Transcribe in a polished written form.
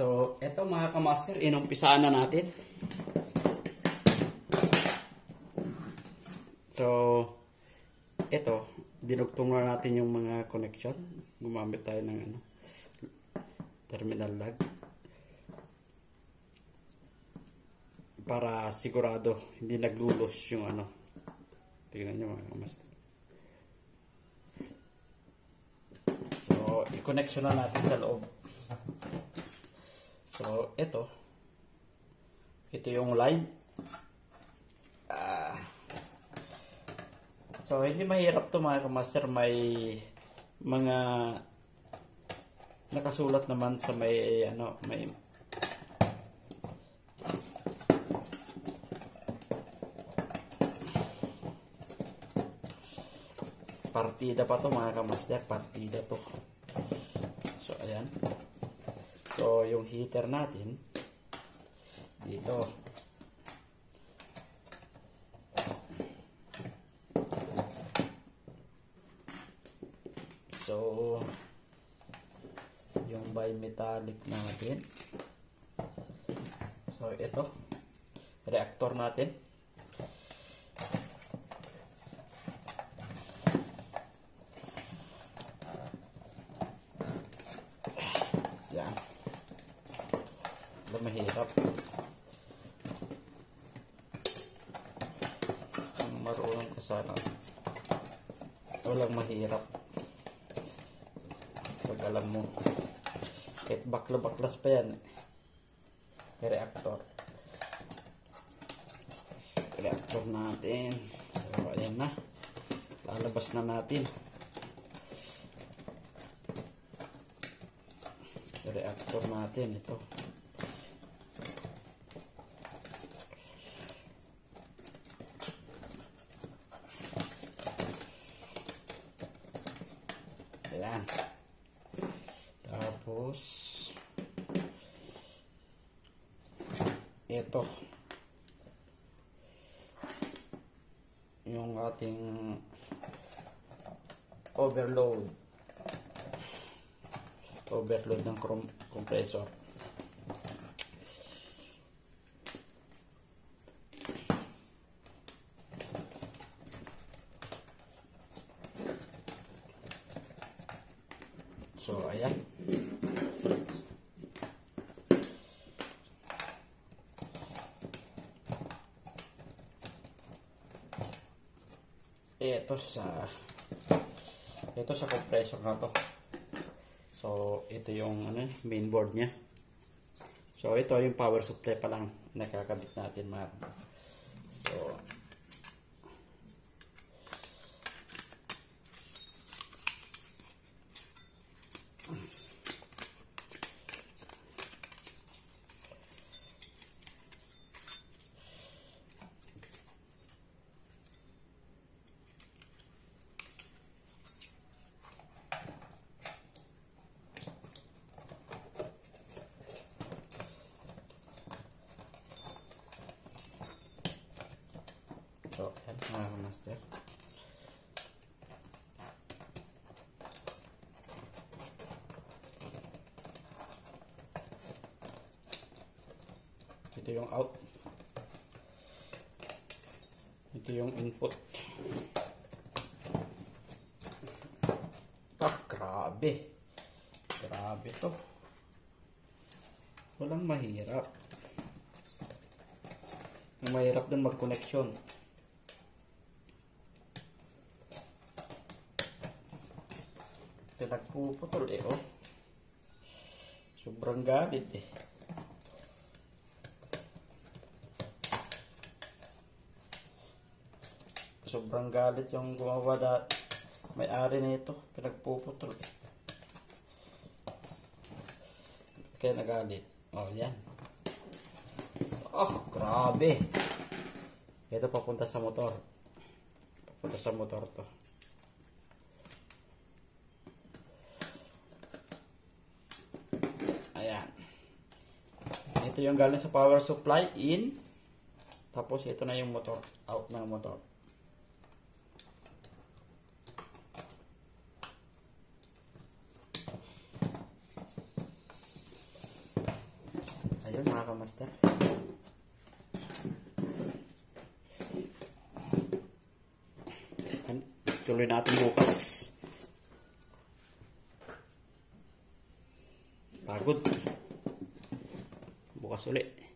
So, eto mga kamaster, inumpisaan na natin. So, eto, dinugtong na natin yung mga connection. Gumamit tayo ng terminal lag. Para sigurado, hindi naglulos yung Tingnan nyo mga kamaster. So, i-connection na natin sa loob. So, ito yung line. So, hindi mahirap to mga kamaster. May mga nakasulat naman sa may partida pa to mga kamaster. Partida to. So, ayan. So, yung heater natin dito. So, yung bimetallic natin. So, ito. Reactor natin. Yan. Mahirap. Ang marunong ka sana. Walang mahirap. Pag alam mo. Kahit bakla-baklas pa yan. Reactor. Reactor natin. So, ayan na. Lalabas na natin. Reactor natin. Ito. Ayan. Tapos ito yung ating overload ng compressor. So, ayan. Ito sa compressor na to. So, ito yung mainboard niya. So, ito yung power supply pa lang nakakabit natin mga. So, yan mga master. Ito yung out. Ito yung input. Grabe. Grabe to. Walang mahirap. Ang mahirap din mag-connection. Nagpuputol oh. Sobrang galit Sobrang galit yung gumawa may-ari na ito. Pinagpuputol Kaya nagalit. Oh, yan. Oh, grabe. Ito papunta sa motor. Papunta sa motor to. Ito yung galing sa power supply in. Tapos ito na yung motor. Out ng motor. rin mga kamaster. Tuloy natin bukas. Pagod. Bukas ulit.